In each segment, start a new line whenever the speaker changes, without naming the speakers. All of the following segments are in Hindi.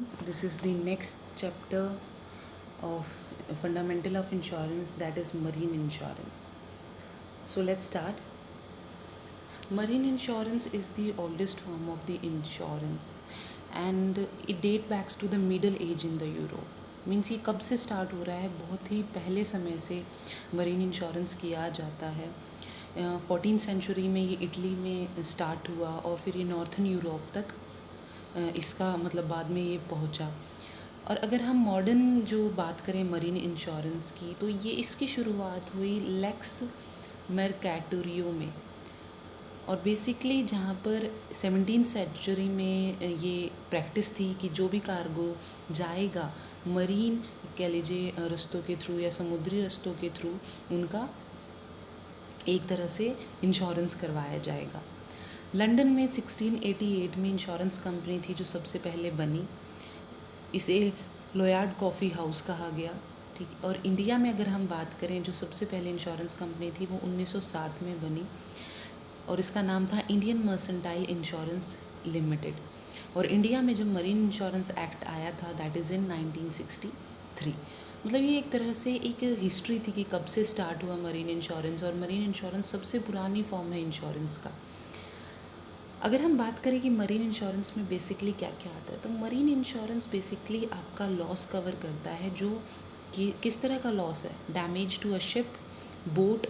This is the next chapter of fundamental of insurance, that is marine insurance. So let's start. Marine insurance is the oldest form of the insurance and it date backs to the middle age in the Europe. Means ये कब से स्टार्ट हो रहा है, बहुत ही पहले समय से मरीन इंश्योरेंस किया जाता है। 14th सेंचुरी में ये इटली में स्टार्ट हुआ और फिर ये नॉर्थन यूरोप तक इसका मतलब बाद में ये पहुंचा। और अगर हम मॉडर्न जो बात करें मरीन इंश्योरेंस की, तो ये इसकी शुरुआत हुई लेक्स मर्कैटोरियो में। और बेसिकली जहाँ पर 17th सेंचुरी में ये प्रैक्टिस थी कि जो भी कार्गो जाएगा मरीन कह लीजिए रस्तों के थ्रू या समुद्री रस्तों के थ्रू, उनका एक तरह से इंश्योरेंस करवाया जाएगा। लंदन में 1688 में इंश्योरेंस कंपनी थी जो सबसे पहले बनी। इसे लॉयड कॉफ़ी हाउस कहा गया। ठीक। और इंडिया में अगर हम बात करें, जो सबसे पहले इंश्योरेंस कंपनी थी वो 1907 में बनी और इसका नाम था इंडियन मर्सेंटाइल इंश्योरेंस लिमिटेड। और इंडिया में जब मरीन इंश्योरेंस एक्ट आया था, दैट इज़ इन 1963। मतलब ये एक तरह से एक हिस्ट्री थी कि कब से स्टार्ट हुआ मरीन इंश्योरेंस, और मरीन इंश्योरेंस सबसे पुरानी फॉर्म है इंश्योरेंस का। अगर हम बात करें कि मरीन इंश्योरेंस में बेसिकली क्या क्या आता है, तो मरीन इंश्योरेंस बेसिकली आपका लॉस कवर करता है, जो कि किस तरह का लॉस है, damage to a ship, boat,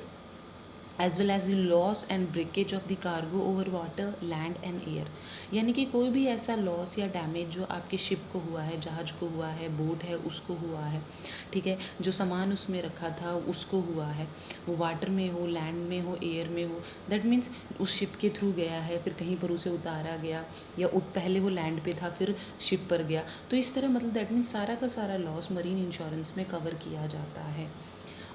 as well as the loss and breakage of the cargo over water, land and air. यानी कि कोई भी ऐसा लॉस या डैमेज जो आपके शिप को हुआ है, जहाज को हुआ है, बोट है उसको हुआ है, ठीक है, जो सामान उसमें रखा था उसको हुआ है, वो वाटर में हो, लैंड में हो, एयर में हो, दैट मीन्स उस शिप के थ्रू गया है, फिर कहीं पर उसे उतारा गया, या पहले वो लैंड पे था फिर शिप पर गया, तो इस तरह मतलब दैट मीन्स सारा का सारा लॉस मरीन इंश्योरेंस में कवर किया जाता है।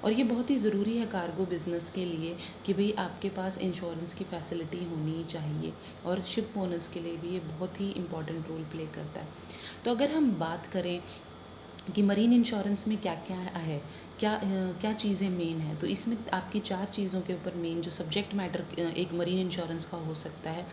और ये बहुत ही ज़रूरी है कार्गो बिज़नेस के लिए कि भाई आपके पास इंश्योरेंस की फैसिलिटी होनी चाहिए, और शिप ओनर्स के लिए भी ये बहुत ही इंपॉर्टेंट रोल प्ले करता है। तो अगर हम बात करें कि मरीन इंश्योरेंस में क्या क्या है, क्या चीज़ें मेन है, तो इसमें आपकी 4 चीज़ों के ऊपर मेन जो सब्जेक्ट मैटर एक मरीन इंश्योरेंस का हो सकता है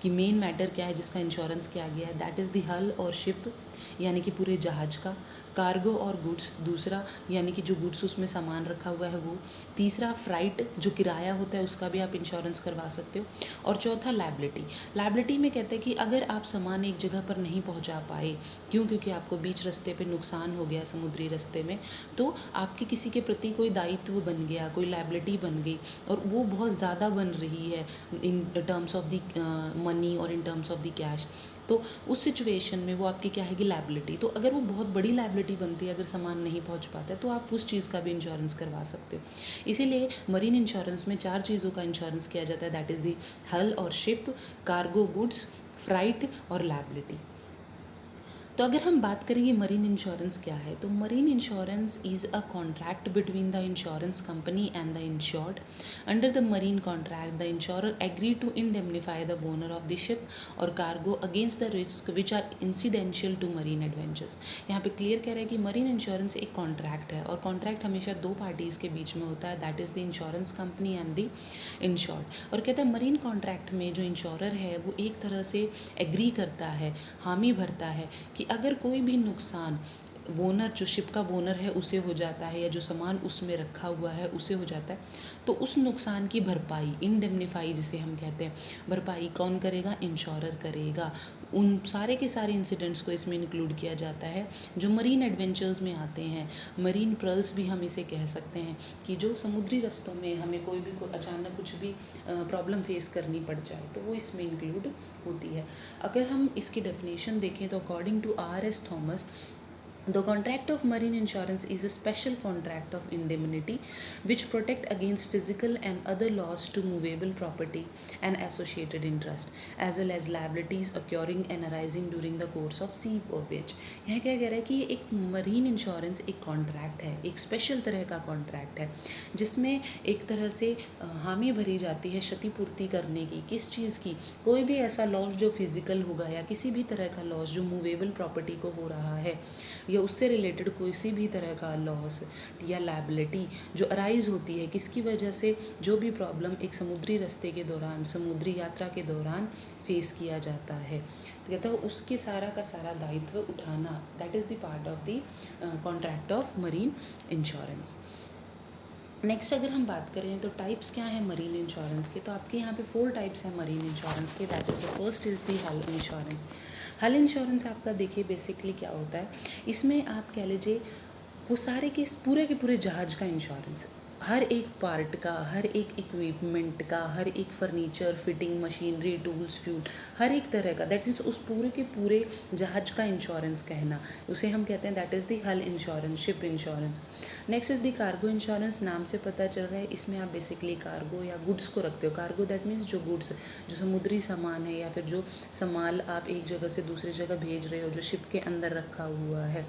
कि मेन मैटर क्या है जिसका इंश्योरेंस किया गया है, दैट इज़ द हल और शिप, यानी कि पूरे जहाज का, कार्गो और गुड्स दूसरा, यानी कि जो गुड्स उसमें सामान रखा हुआ है वो, तीसरा फ्राइट जो किराया होता है उसका भी आप इंश्योरेंस करवा सकते हो, और चौथा लायबिलिटी। लायबिलिटी में कहते हैं कि अगर आप सामान एक जगह पर नहीं पहुंचा पाए, क्योंकि आपको बीच रास्ते पे नुकसान हो गया समुद्री रास्ते में, तो आपके किसी के प्रति कोई दायित्व बन गया, कोई लायबिलिटी बन गई, और वो बहुत ज़्यादा बन रही है in terms of the money और in terms of the cash, तो उस सिचुएशन में वो आपकी क्या है कि लायबिलिटी, तो अगर वो बहुत बड़ी लायबिलिटी बनती है, अगर सामान नहीं पहुंच पाता है, तो आप उस चीज़ का भी इंश्योरेंस करवा सकते हो। इसीलिए मरीन इंश्योरेंस में 4 चीज़ों का इंश्योरेंस किया जाता है, दैट इज़ दी हल और शिप, कार्गो गुड्स, फ्राइट और लायबिलिटी। तो अगर हम बात करेंगे मरीन इंश्योरेंस क्या है, तो marine insurance is a contract between the insurance company and the insured. Under the marine contract the insurer agree to indemnify the owner of the ship और cargo against the risk which are incidental to marine adventures. यहाँ पे क्लियर कह रहा है कि मरीन इंश्योरेंस एक कॉन्ट्रैक्ट है, और कॉन्ट्रैक्ट हमेशा 2 पार्टीज़ के बीच में होता है, that is the insurance company and the insured. और कहता है मरीन कॉन्ट्रैक्ट में जो इंश्योरर है वो एक तरह से एग्री करता है, हामी भरता है कि अगर कोई भी नुकसान वोनर, जो शिप का वोनर है उसे हो जाता है, या जो सामान उसमें रखा हुआ है उसे हो जाता है, तो उस नुकसान की भरपाई, इंडेमनीफाई जिसे हम कहते हैं, भरपाई कौन करेगा, इंश्योरर करेगा। उन सारे के सारे इंसिडेंट्स को इसमें इंक्लूड किया जाता है जो मरीन एडवेंचर्स में आते हैं। मरीन पर्ल्स भी हम इसे कह सकते हैं कि जो समुद्री रास्तों में हमें कोई भी अचानक कुछ भी प्रॉब्लम फेस करनी पड़ जाए, तो वो इसमें इंक्लूड होती है। अगर हम इसकी डेफिनेशन देखें तो according to R.S. Thomas, the contract of marine insurance is a special contract of indemnity which protect against physical and other loss to movable property and associated interest as well as liabilities occurring and arising during the course of sea voyage। यह क्या कह रहा है कि ये एक मरीन इंश्योरेंस एक कॉन्ट्रैक्ट है, एक स्पेशल तरह का कॉन्ट्रैक्ट है, जिसमें एक तरह से हामी भरी जाती है क्षतिपूर्ति करने की। किस चीज़ की? कोई भी ऐसा लॉस जो फिजिकल होगा या किसी भी तरह का लॉस जो मूवेबल प्रॉपर्टी को हो रहा है, या उससे रिलेटेड कोई सी भी तरह का लॉस या लायबिलिटी जो अराइज होती है, किसकी वजह से जो भी प्रॉब्लम एक समुद्री रास्ते के दौरान, समुद्री यात्रा के दौरान फेस किया जाता है, तो कहता है उसके सारा का सारा दायित्व उठाना, that is the part of the contract of marine insurance. Next अगर हम बात करें तो टाइप्स क्या हैं मरीन इंश्योरेंस के, तो आपके यहाँ पे 4 टाइप्स हैं मरीन इंश्योरेंस के। That is the first is the हल इंश्योरेंस। हल इंश्योरेंस आपका देखिए बेसिकली क्या होता है, इसमें आप कह लीजिए वो सारे के पूरे जहाज़ का इंश्योरेंस, हर एक पार्ट का, हर एक इक्विपमेंट का, हर एक furniture, fitting, machinery, tools, fuel, हर एक तरह का, दैट मीन्स उस पूरे के पूरे जहाज का इंश्योरेंस कहना, उसे हम कहते हैं दैट इज़ द हल insurance, ship insurance. Next is the cargo insurance. नाम से पता चल रहा है इसमें आप बेसिकली कार्गो या गुड्स को रखते हो। कार्गो दैट मीन्स जो गुड्स, जो समुद्री सामान है या फिर जो सामान आप एक जगह से दूसरी जगह भेज रहे हो, जो शिप के अंदर रखा हुआ है,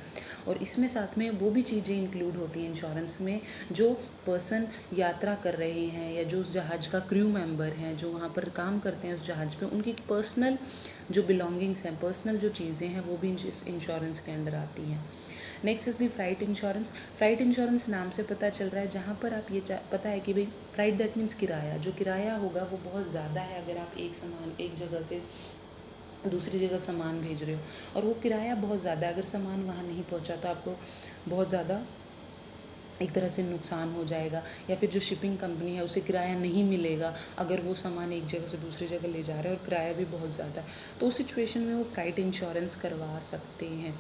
और इसमें साथ में वो भी चीज़ें इंक्लूड होती हैं इंश्योरेंस में जो पर्सन यात्रा कर रहे हैं या जो उस जहाज़ का क्रू मेंबर हैं, जो वहाँ पर काम करते हैं उस जहाज़ पे, उनकी पर्सनल जो बिलोंगिंग्स हैं, पर्सनल जो चीज़ें हैं, वो भी इस इंश्योरेंस के अंडर आती हैं। Next is the flight insurance. Flight insurance नाम से पता चल रहा है, जहाँ पर आप ये पता है कि भाई फ्लाइट दैट मीन्स किराया, जो किराया होगा वो बहुत ज़्यादा है अगर आप एक सामान एक जगह से दूसरी जगह सामान भेज रहे हो, और वो किराया बहुत ज़्यादा है, अगर सामान वहाँ नहीं पहुँचा तो आपको बहुत ज़्यादा एक तरह से नुकसान हो जाएगा, या फिर जो शिपिंग कंपनी है उसे किराया नहीं मिलेगा अगर वो सामान एक जगह से दूसरी जगह ले जा रहा है और किराया भी बहुत ज़्यादा है, तो उस सिचुएशन में वो फ्लाइट इंश्योरेंस करवा सकते हैं।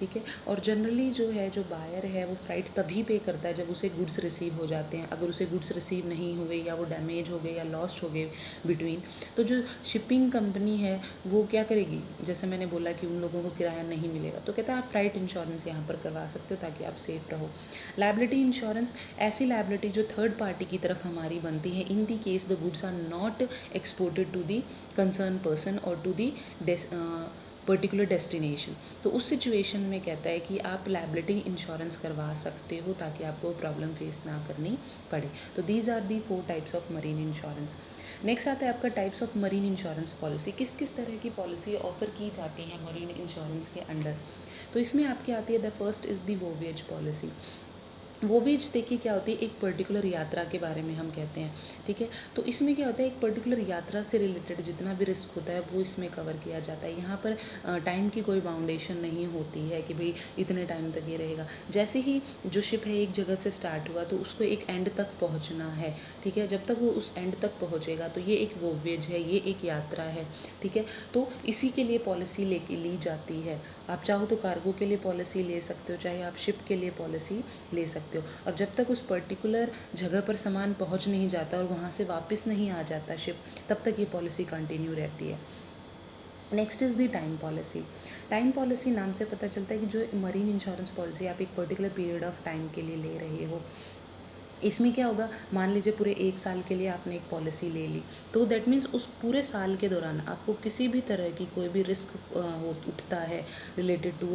ठीक है, और जनरली जो है, जो बायर है वो फ्लाइट तभी पे करता है जब उसे गुड्स रिसीव हो जाते हैं। अगर उसे गुड्स रिसीव नहीं हुए या वो डैमेज हो गए या लॉस्ट हो गए बिटवीन, तो जो शिपिंग कंपनी है वो क्या करेगी, जैसे मैंने बोला कि उन लोगों को किराया नहीं मिलेगा, तो कहता है आप फ्लाइट इंश्योरेंस यहाँ पर करवा सकते हो ताकि आप सेफ़ रहो। लायबिलिटी इंश्योरेंस, ऐसी लायबिलिटी जो थर्ड पार्टी की तरफ हमारी बनती है in the case the goods are not exported to the concern person और टू दी पर्टिकुलर डेस्टिनेशन, तो उस सिचुएशन में कहता है कि आप लायबिलिटी इंश्योरेंस करवा सकते हो ताकि आपको प्रॉब्लम फेस ना करनी पड़े। तो these are the 4 types of marine insurance. Next आता है आपका types of marine insurance policy, किस किस तरह की पॉलिसी ऑफर की जाती है मरीन इंश्योरेंस के अंडर। तो इसमें आपकी आती है the first is the voyage policy. Voyage देखिए क्या होती है, एक पर्टिकुलर यात्रा के बारे में हम कहते हैं। ठीक है, तो इसमें क्या होता है, एक पर्टिकुलर यात्रा से रिलेटेड जितना भी रिस्क होता है वो इसमें कवर किया जाता है। यहाँ पर टाइम की कोई बाउंडेशन नहीं होती है कि भाई इतने टाइम तक ये रहेगा। जैसे ही जो शिप है एक जगह से स्टार्ट हुआ तो उसको एक एंड तक पहुँचना है। ठीक है, जब तक वो उस एंड तक पहुँचेगा तो ये एक वोवेज है, ये एक यात्रा है। ठीक है, तो इसी के लिए पॉलिसी ली जाती है। आप चाहो तो कार्गो के लिए पॉलिसी ले सकते हो, चाहे आप शिप के लिए पॉलिसी ले सकते हो, और जब तक उस पर्टिकुलर जगह पर सामान पहुंच नहीं जाता और वहां से वापस नहीं आ जाता शिप, तब तक ये पॉलिसी कंटिन्यू रहती है। Next is the time policy. Time policy नाम से पता चलता है कि जो मरीन इंश्योरेंस पॉलिसी आप एक पर्टिकुलर पीरियड ऑफ टाइम के लिए ले रहे हो। इसमें क्या होगा, मान लीजिए पूरे 1 साल के लिए आपने एक पॉलिसी ले ली, तो दैट मीन्स उस पूरे साल के दौरान आपको किसी भी तरह की कोई भी रिस्क उठता है रिलेटेड टू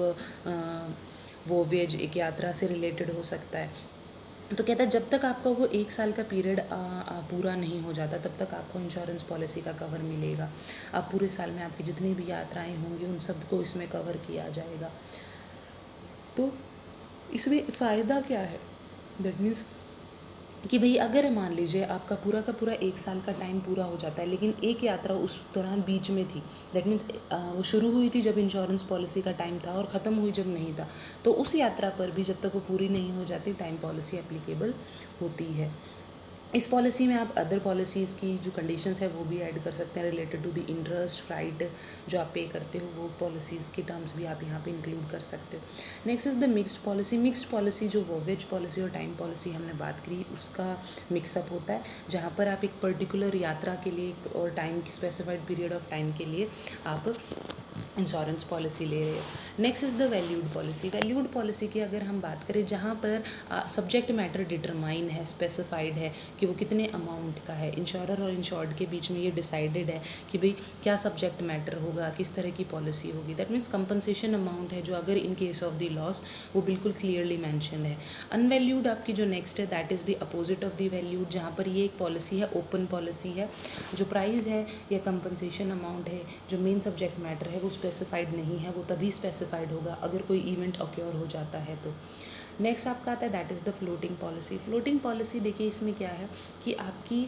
वोवेज, एक यात्रा से रिलेटेड हो सकता है, तो कहता है जब तक आपका वो 1 साल का पीरियड पूरा नहीं हो जाता तब तक आपको इंश्योरेंस पॉलिसी का कवर मिलेगा। आप पूरे साल में आपकी जितनी भी यात्राएं होंगी उन सबको इसमें कवर किया जाएगा। तो इसमें फ़ायदा क्या है, दैट मीन्स कि भाई अगर मान लीजिए आपका पूरा का पूरा 1 साल का टाइम पूरा हो जाता है, लेकिन एक यात्रा उस दौरान बीच में थी, दैट मीन्स वो शुरू हुई थी जब इंश्योरेंस पॉलिसी का टाइम था और ख़त्म हुई जब नहीं था, तो उस यात्रा पर भी जब तक वो पूरी नहीं हो जाती टाइम पॉलिसी एप्लीकेबल होती है। इस पॉलिसी में आप अदर पॉलिसीज़ की जो कंडीशंस है वो भी ऐड कर सकते हैं related to the interest, flight जो आप पे करते हो, वो पॉलिसीज़ के टर्म्स भी आप यहाँ पे इंक्लूड कर सकते हो। Next is the mixed policy. Mixed policy जो वोवेज पॉलिसी और टाइम पॉलिसी हमने बात करी उसका मिक्सअप होता है, जहाँ पर आप एक पर्टिकुलर यात्रा के लिए और टाइम की स्पेसिफाइड पीरियड ऑफ टाइम के लिए आप इंश्योरेंस पॉलिसी ले रहे हो। Next is the valued policy. Valued policy की अगर हम बात करें, जहाँ पर सब्जेक्ट मैटर डिटरमाइन है, स्पेसिफाइड है कि वो कितने अमाउंट का है, इंश्योरर और इंश्योर्ड के बीच में ये डिसाइडेड है कि भाई क्या सब्जेक्ट मैटर होगा, किस तरह की पॉलिसी होगी। दैट मीन्स कंपनसेशन अमाउंट है जो अगर in case of the loss वो बिल्कुल क्लियरली मैंशन है। अनवैल्यूड आपकी जो नेक्स्ट है that is the opposite of the valued, जहाँ पर ये एक पॉलिसी है, ओपन पॉलिसी है, जो प्राइस है या कंपनसेशन अमाउंट है, जो मेन सब्जेक्ट मैटर है उस स्पेसिफाइड नहीं है, वो तभी स्पेसिफाइड होगा अगर कोई इवेंट ऑक्योर हो जाता है तो। नेक्स्ट आपका आता है that is the floating policy. Floating policy देखिए इसमें क्या है कि आपकी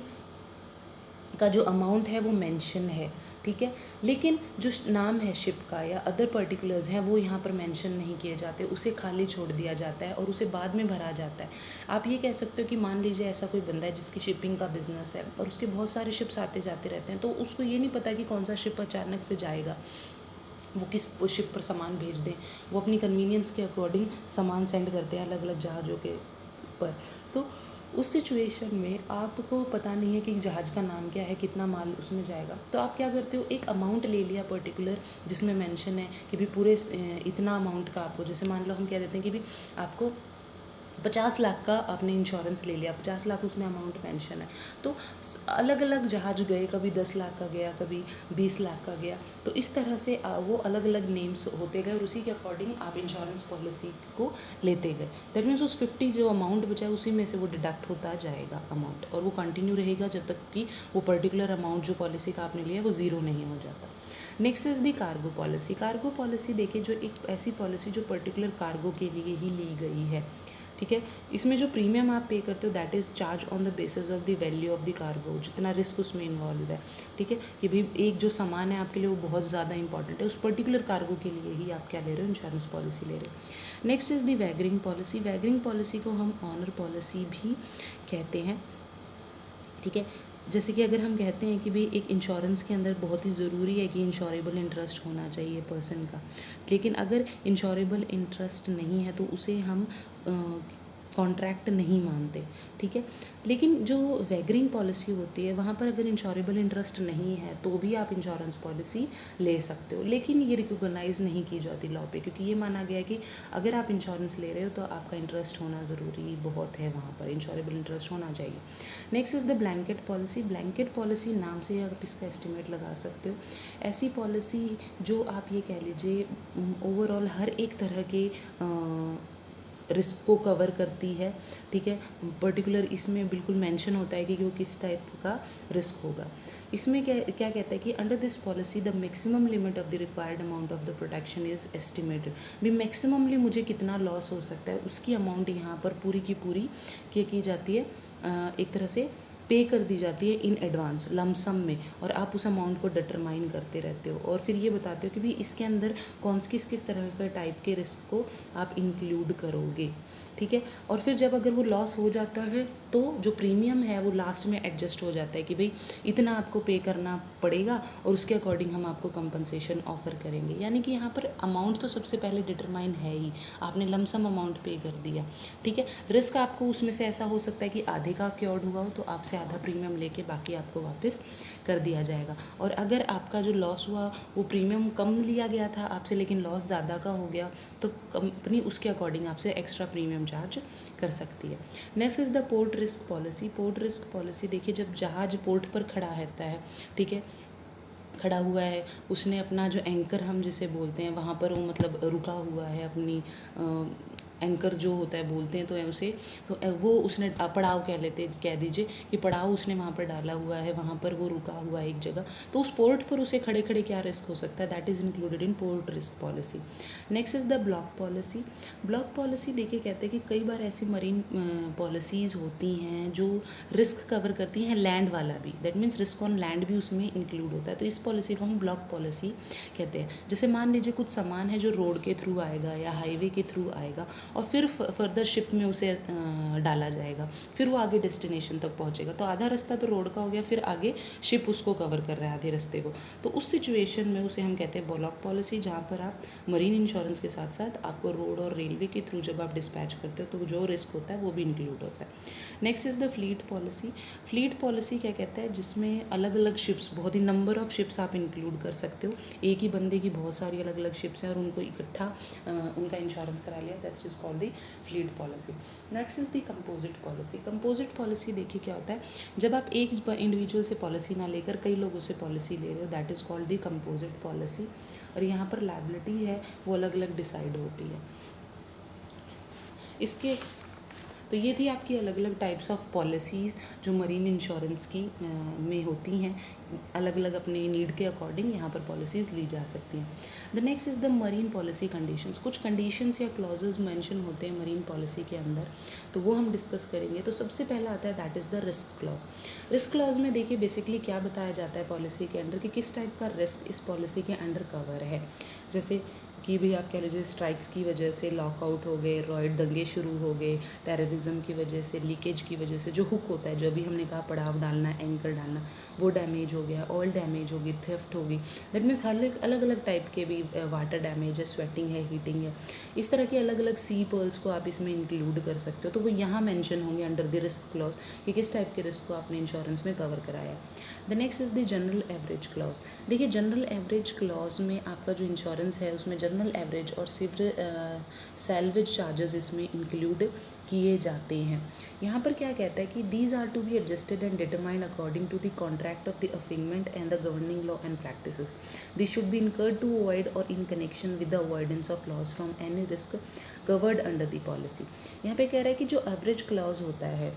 का जो अमाउंट है वो मेंशन है, ठीक है, लेकिन जो नाम है शिप का या अदर पर्टिकुलर्स हैं वो यहाँ पर मेंशन नहीं किए जाते, उसे खाली छोड़ दिया जाता है और उसे बाद में भरा जाता है। आप ये कह सकते हो कि मान लीजिए ऐसा कोई बंदा है जिसकी शिपिंग का बिजनेस है और उसके बहुत सारे शिप्स आते जाते रहते हैं, तो उसको ये नहीं पता कि कौन सा शिप अचानक से जाएगा, वो किस शिप पर सामान भेज दें। वो अपनी कन्वीनियंस के अकॉर्डिंग सामान सेंड करते हैं अलग अलग जहाज़ों के पर। तो उस सिचुएशन में आपको पता नहीं है कि जहाज़ का नाम क्या है, कितना माल उसमें जाएगा, तो आप क्या करते हो, एक अमाउंट ले लिया पर्टिकुलर जिसमें मेंशन है कि भी पूरे इतना अमाउंट का आपको, जैसे मान लो हम कह देते हैं कि भी आपको 50 लाख का आपने इंश्योरेंस ले लिया, 50 लाख उसमें अमाउंट मेंशन है, तो अलग अलग जहाज गए, कभी 10 लाख का गया, कभी 20 लाख का गया, तो इस तरह से वो अलग अलग नेम्स होते गए और उसी के अकॉर्डिंग आप इंश्योरेंस पॉलिसी को लेते गए। दैट मीन्स उस 50 जो अमाउंट बचा है उसी में से वो डिडक्ट होता जाएगा अमाउंट, और वो कंटिन्यू रहेगा जब तक कि वो पर्टिकुलर अमाउंट जो पॉलिसी का आपने लिया वो ज़ीरो नहीं हो जाता। Next is the cargo policy. Cargo policy देखिए जो एक ऐसी पॉलिसी जो पर्टिकुलर कार्गो के लिए ही ली गई है, ठीक है। इसमें जो प्रीमियम आप पे करते हो that is charge on the basis of the value of the cargo, जितना रिस्क उसमें इन्वॉल्व है, ठीक है। कि भाई एक जो सामान है आपके लिए वो बहुत ज़्यादा इंपॉर्टेंट है, उस पर्टिकुलर कार्गो के लिए ही आप क्या ले रहे हो, इंश्योरेंस पॉलिसी ले रहे हो। Next is the wagering policy. Wagering policy को हम ऑनर पॉलिसी भी कहते हैं, ठीक है। जैसे कि अगर हम कहते हैं कि भाई एक इंश्योरेंस के अंदर बहुत ही ज़रूरी है कि इंश्योरेबल इंटरेस्ट होना चाहिए पर्सन का, लेकिन अगर इंश्योरेबल इंटरेस्ट नहीं है तो उसे हम कॉन्ट्रैक्ट नहीं मानते, ठीक है। लेकिन जो वैगरिंग पॉलिसी होती है वहाँ पर अगर इंश्योरेबल इंटरेस्ट नहीं है तो भी आप इंश्योरेंस पॉलिसी ले सकते हो, लेकिन ये रिकॉग्नाइज नहीं की जाती लॉ पे, क्योंकि ये माना गया है कि अगर आप इंश्योरेंस ले रहे हो तो आपका इंटरेस्ट होना ज़रूरी बहुत है, वहाँ पर इंश्योरेबल इंटरेस्ट होना चाहिए। Next is the blanket policy. Blanket policy नाम से आप इसका एस्टिमेट लगा सकते हो। ऐसी पॉलिसी जो आप ये कह लीजिए ओवरऑल हर एक तरह के रिस्क को कवर करती है, ठीक है। पर्टिकुलर इसमें बिल्कुल मेंशन होता है कि वो किस टाइप का रिस्क होगा। इसमें क्या क्या कहता है कि under this policy the maximum limit of the required amount of the protection is estimated. भी मैक्सिममली मुझे कितना लॉस हो सकता है उसकी अमाउंट यहाँ पर पूरी की पूरी क्या की जाती है, एक तरह से पे कर दी जाती है इन एडवांस लमसम में, और आप उस अमाउंट को डिटरमाइन करते रहते हो और फिर ये बताते हो कि भाई इसके अंदर किस किस तरह के टाइप के रिस्क को आप इंक्लूड करोगे, ठीक है। और फिर जब अगर वो लॉस हो जाता है तो जो प्रीमियम है वो लास्ट में एडजस्ट हो जाता है कि भाई इतना आपको पे करना पड़ेगा और उसके अकॉर्डिंग हम आपको कंपनसेशन ऑफ़र करेंगे। यानी कि यहाँ पर अमाउंट तो सबसे पहले डिटरमाइन है ही, आपने लमसम अमाउंट पे कर दिया, ठीक है। रिस्क आपको उसमें से ऐसा हो सकता है कि आधे का क्योर्ड हुआ हो तो आपसे आधा प्रीमियम लेके बाकी आपको वापस कर दिया जाएगा, और अगर आपका जो लॉस हुआ वो प्रीमियम कम लिया गया था आपसे लेकिन लॉस ज़्यादा का हो गया तो कंपनी उसके अकॉर्डिंग आपसे एक्स्ट्रा प्रीमियम चार्ज कर सकती है। Next is the port risk policy. Port risk policy देखिए जब जहाज पोर्ट पर खड़ा रहता है, ठीक है, खड़ा हुआ है, उसने अपना जो एंकर हम जिसे बोलते हैं वहाँ पर वो मतलब रुका हुआ है अपनी एंकर जो होता है बोलते हैं तो उसे, तो वो उसने पड़ाव कह दीजिए कि पड़ाव उसने वहाँ पर डाला हुआ है, वहाँ पर वो रुका हुआ है एक जगह, तो उस पोर्ट पर उसे खड़े खड़े क्या रिस्क हो सकता है, that is included in port risk policy. Next is the block policy. Block policy देखिए कहते हैं कि कई बार ऐसी मरीन पॉलिसीज़ होती हैं जो रिस्क कवर करती हैं लैंड वाला भी, that means risk on land भी उसमें इंक्लूड होता है, तो इस पॉलिसी को हम ब्लॉक पॉलिसी कहते हैं। जैसे मान लीजिए कुछ सामान है जो रोड के थ्रू आएगा या हाईवे के थ्रू आएगा और फिर फर्दर शिप में उसे डाला जाएगा, फिर वो आगे डेस्टिनेशन तक पहुंचेगा, तो आधा रास्ता तो रोड का हो गया, फिर आगे शिप उसको कवर कर रहा है आधे रास्ते को, तो उस सिचुएशन में उसे हम कहते हैं ब्लॉक पॉलिसी, जहाँ पर आप मरीन इंश्योरेंस के साथ साथ आपको रोड और रेलवे के थ्रू जब आप डिस्पैच करते हो तो जो रिस्क होता है वो भी इंक्लूड होता है। Next is the fleet policy. Fleet policy क्या कहता है, जिसमें अलग अलग शिप्स, बहुत ही नंबर ऑफ शिप्स आप इंक्लूड कर सकते हो, एक ही बंदे की बहुत सारी अलग अलग शिप्स हैं और उनको इकट्ठा उनका इंश्योरेंस करा लिया, that is called the fleet policy. Next is the composite policy. Composite policy देखिए क्या होता है, जब आप एक इंडिविजुअल से पॉलिसी ना लेकर कई लोगों से पॉलिसी ले रहे हो, that is called the composite policy, और यहाँ पर लायबिलिटी है वो अलग अलग डिसाइड होती है। इसके तो ये थी आपकी अलग अलग टाइप्स ऑफ पॉलिसीज़ जो मरीन इंश्योरेंस की में होती हैं। अलग अलग अपने नीड के अकॉर्डिंग यहाँ पर पॉलिसीज़ ली जा सकती हैं। The next is the marine policy conditions. कुछ कंडीशंस या क्लॉजेज मेंशन होते हैं मरीन पॉलिसी के अंदर, तो वो हम डिस्कस करेंगे। तो सबसे पहला आता है that is the risk clause. Risk clause में देखिए बेसिकली क्या बताया जाता है पॉलिसी के अंडर कि किस टाइप का रिस्क इस पॉलिसी के अंडर कवर है। जैसे कि भी आप कह लीजिए स्ट्राइक्स की वजह से लॉकआउट हो गए, रॉयट दंगे शुरू हो गए, टेररिज्म की वजह से, लीकेज की वजह से जो हुक होता है, जो अभी हमने कहा पड़ाव डालना, एंकर डालना, वो डैमेज हो गया, ऑयल डैमेज होगी, थेफ्ट होगी। दैट मीन्स हर एक अलग अलग टाइप के भी वाटर डैमेज है, स्वेटिंग है, हीटिंग है, इस तरह के अलग अलग सी पर्ल्स को आप इसमें इंक्लूड कर सकते हो। तो वो यहाँ मेंशन होंगे अंडर द रिस्क क्लॉज कि किस टाइप के रिस्क को आपने इंश्योरेंस में कवर कराया। The next is the general average clause. देखिए जनरल एवरेज क्लॉज में आपका जो इंश्योरेंस है उसमें जनरल एवरेज और सैल्वेज चार्जेस इसमें इंक्लूड किए जाते हैं। यहाँ पर क्या कहता है कि these are to be adjusted and determined according to the contract of the affreightment and the governing law and practices. This should be incurred to avoid or in connection with the avoidance of loss from any risk covered under the policy. यहाँ पे कह रहा है कि जो एवरेज क्लॉज होता है,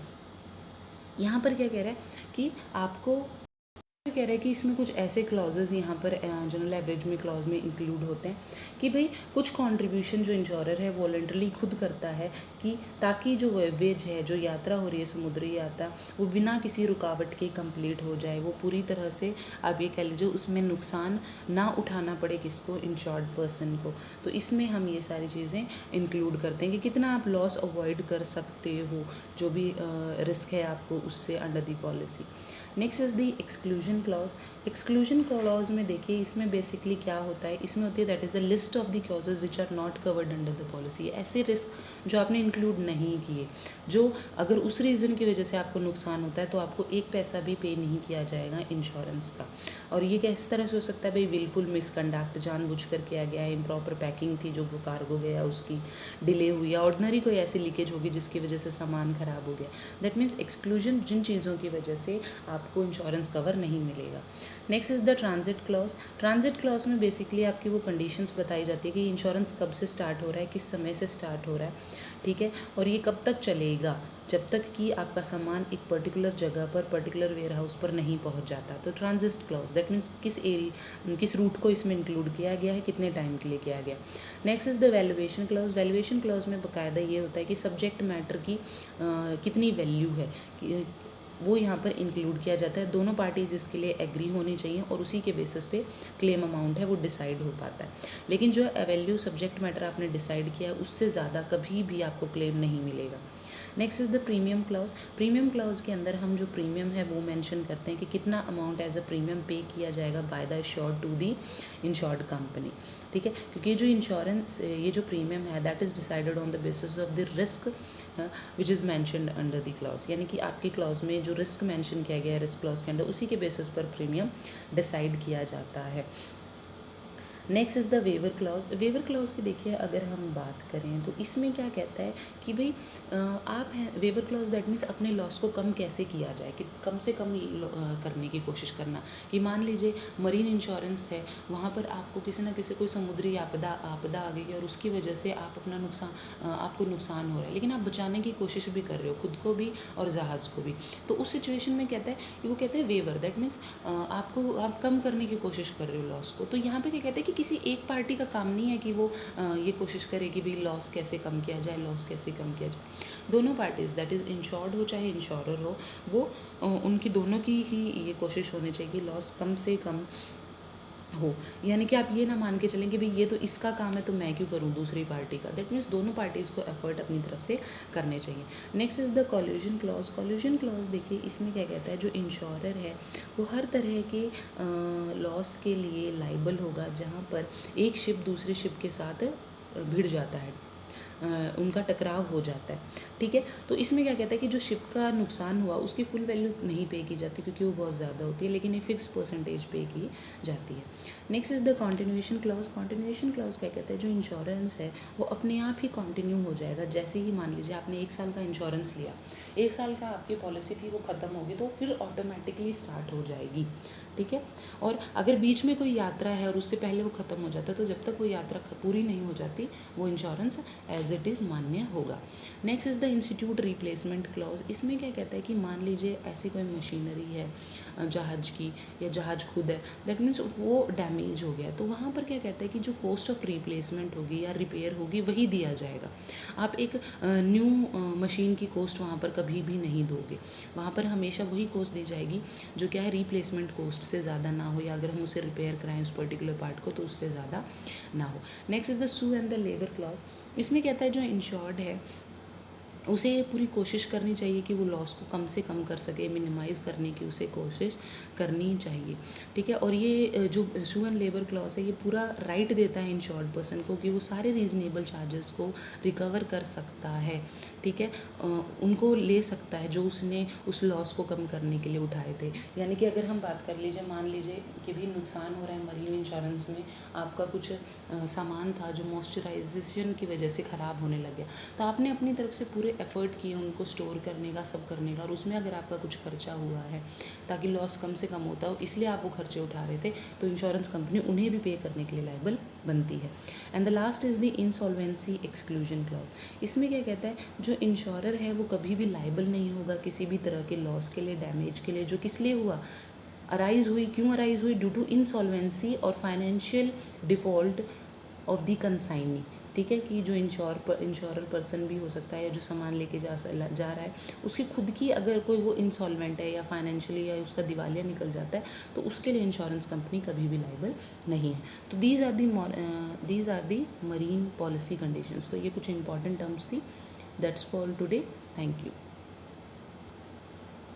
यहाँ पर क्या कह रहा है कि आपको कह रहा है कि इसमें कुछ ऐसे क्लॉजेज यहाँ पर जनरल एवरेज में क्लॉज में इंक्लूड होते हैं कि भाई कुछ कंट्रीब्यूशन जो इंश्योरर है वॉलंटरली खुद करता है कि ताकि जो वेज है, जो यात्रा हो रही है समुद्री यात्रा, वो बिना किसी रुकावट के कंप्लीट हो जाए, वो पूरी तरह से आप ये कह लीजिए उसमें नुकसान ना उठाना पड़े किसको, इंश्योर्ड पर्सन को। तो इसमें हम ये सारी चीज़ें इंक्लूड करते हैं कि कितना आप लॉस अवॉइड कर सकते हो, जो भी रिस्क है आपको उससे under the policy. Next is the exclusion clause. Exclusion clause में देखिए इसमें बेसिकली क्या होता है, इसमें होती है that is the list of the clauses which are not covered under the policy. ऐसे रिस्क जो आपने इंक्लूड नहीं किए, जो अगर उस रीज़न की वजह से आपको नुकसान होता है तो आपको एक पैसा भी पे नहीं किया जाएगा इंश्योरेंस का। और ये किस तरह से हो सकता है भाई, विलफुल मिसकंडक्ट, जानबूझकर किया गया है, इम्प्रॉपर पैकिंग थी जो वो कार्गो गया उसकी डिले हुई, या ऑर्डनरी कोई ऐसी लीकेज होगी जिसकी वजह से सामान ख़राब हो गया। दैट मीन्स एक्सक्लूजन जिन चीज़ों की वजह से आपको इंश्योरेंस कवर नहीं मिलेगा। Next is the transit clause. Transit clause में बेसिकली आपकी वो कंडीशंस बताई जाती है कि इंश्योरेंस कब से स्टार्ट हो रहा है, किस समय से स्टार्ट हो रहा है, ठीक है, और ये कब तक चलेगा, जब तक कि आपका सामान एक पर्टिकुलर जगह पर, पर्टिकुलर वेयर हाउस पर नहीं पहुंच जाता। तो ट्रांजिट क्लॉज दैट मीन्स किस रूट को इसमें इंक्लूड किया गया है, कितने टाइम के लिए किया गया। Next is the valuation clause. Valuation clause में बाकायदा ये होता है कि सब्जेक्ट मैटर की कितनी वैल्यू है वो यहाँ पर इंक्लूड किया जाता है। दोनों पार्टीज़ इसके लिए एग्री होनी चाहिए और उसी के बेसिस पे क्लेम अमाउंट है वो डिसाइड हो पाता है। लेकिन जो वैल्यू सब्जेक्ट मैटर आपने डिसाइड किया है उससे ज़्यादा कभी भी आपको क्लेम नहीं मिलेगा। Next is the premium clause. Premium clause के अंदर हम जो प्रीमियम है वो मेंशन करते हैं कि कितना amount as a premium pay किया जाएगा by the insured to the insured company, ठीक है, क्योंकि जो इंश्योरेंस ये जो प्रीमियम है that is decided on the basis of the risk which is mentioned under the clause. यानी कि आपकी क्लॉज में जो रिस्क मैंशन किया गया है रिस्क क्लॉज के अंडर, उसी के बेसिस पर प्रीमियम डिसाइड किया जाता है। Next is the waiver clause. Waiver clause की देखिए अगर हम बात करें तो इसमें क्या कहता है कि भाई आप हैं वेवर क्लॉज दैट मीन्स अपने लॉस को कम कैसे किया जाए, कि कम से कम करने की कोशिश करना। कि मान लीजिए मरीन इंश्योरेंस है, वहाँ पर आपको किसी न किसी कोई समुद्री आपदा आ गई और उसकी वजह से आप अपना आपको नुकसान हो रहा है, लेकिन आप बचाने की कोशिश भी कर रहे हो खुद को भी और जहाज़ को भी। तो उस सिचुएशन में कहता है कि वो कहते हैं वेवर दैट मीन्स आप कम करने की कोशिश कर रहे हो लॉस को। तो यहाँ पे क्या कहते हैं कि किसी एक पार्टी का काम नहीं है कि वो ये कोशिश करे कि भाई लॉस कैसे कम किया जाए, लॉस कैसे कम किया जाए। दोनों पार्टीज़ दैट इज़ इंश्योर्ड हो चाहे इंश्योरर हो, वो उनकी दोनों की ही ये कोशिश होनी चाहिए कि लॉस कम से कम हो। यानी कि आप ये ना मान के चलें कि भाई ये तो इसका काम है तो मैं क्यों करूँ दूसरी पार्टी का। दैट मीन्स दोनों पार्टीज़ को एफर्ट अपनी तरफ से करने चाहिए। Next is the collusion clause. Collusion clause देखिए इसमें क्या कहता है, जो इंश्योरर है वो हर तरह के लॉस के लिए लाइबल होगा जहाँ पर एक शिप दूसरे शिप के साथ भिड़ जाता है, उनका टकराव हो जाता है, ठीक है। तो इसमें क्या कहता है कि जो शिप का नुकसान हुआ उसकी फुल वैल्यू नहीं पे की जाती क्योंकि वो बहुत ज़्यादा होती है, लेकिन एक फिक्स परसेंटेज पे की जाती है। Next is the continuation clause. Continuation clause क्या कहता है, जो इंश्योरेंस है वो अपने आप ही कंटिन्यू हो जाएगा। जैसे ही मान लीजिए आपने 1 साल का इंश्योरेंस लिया, 1 साल का आपकी पॉलिसी थी वो ख़त्म होगी तो फिर ऑटोमेटिकली स्टार्ट हो जाएगी, ठीक है। और अगर बीच में कोई यात्रा है और उससे पहले वो ख़त्म हो जाता है तो जब तक वो यात्रा पूरी नहीं हो जाती वो insurance as as it is मान्य होगा। Next is the institute replacement clause. इसमें क्या कहता है कि मान लीजिए ऐसी कोई मशीनरी है जहाज़ की, या जहाज़ खुद है, दैट मीन्स वो डैमेज हो गया, तो वहाँ पर क्या कहता है कि जो कॉस्ट ऑफ रिप्लेसमेंट होगी या रिपेयर होगी वही दिया जाएगा। आप एक न्यू मशीन की कॉस्ट वहाँ पर कभी भी नहीं दोगे, वहाँ पर हमेशा वही कॉस्ट दी जाएगी जो क्या है रिप्लेसमेंट कॉस्ट से ज़्यादा ना हो, या अगर हम उसे रिपेयर कराएं उस पर्टिकुलर पार्ट को तो उससे ज़्यादा ना हो। Next is the sue and the labour clause. इसमें कहता है जो इंश्योर्ड है उसे पूरी कोशिश करनी चाहिए कि वो लॉस को कम से कम कर सके, मिनिमाइज़ करने की उसे कोशिश करनी चाहिए, ठीक है। और ये जो सू एंड लेबर क्लॉज है ये पूरा राइट देता है इंश्योर्ड पर्सन को कि वो सारे रीज़नेबल चार्जेस को रिकवर कर सकता है, ठीक है, उनको ले सकता है जो उसने उस लॉस को कम करने के लिए उठाए थे। यानी कि अगर हम बात कर लीजिए, मान लीजिए कि भी नुकसान हो रहा है मरीन इंश्योरेंस में, आपका कुछ सामान था जो मॉइस्चराइजेशन की वजह से ख़राब होने लग गया, तो आपने अपनी तरफ से पूरे एफ़र्ट किए उनको स्टोर करने का, सब करने का, और उसमें अगर आपका कुछ खर्चा हुआ है ताकि लॉस कम से कम होता हो, इसलिए आप वो खर्चे उठा रहे थे, तो इंश्योरेंस कंपनी उन्हें भी पे करने के लिए लायबल बनती है। And the last is the insolvency exclusion clause. इसमें क्या कहता है जो इंश्योरर है वो कभी भी लायबल नहीं होगा किसी भी तरह के लॉस के लिए, डैमेज के लिए, जो किस लिए हुआ, अराइज हुई, क्यों अराइज हुई, ड्यू टू इंसॉल्वेंसी और financial default of the consignee, ठीक है, कि जो इंश्योरर पर्सन भी हो सकता है या जो सामान लेके जा रहा है उसकी खुद की अगर कोई वो इंसॉल्वेंट है या फाइनेंशियली या उसका दिवालिया निकल जाता है तो उसके लिए इंश्योरेंस कंपनी कभी भी लायबल नहीं है। तो these are the marine policy conditions. तो ये कुछ इंपॉर्टेंट टर्म्स थी। That's for today. Thank you.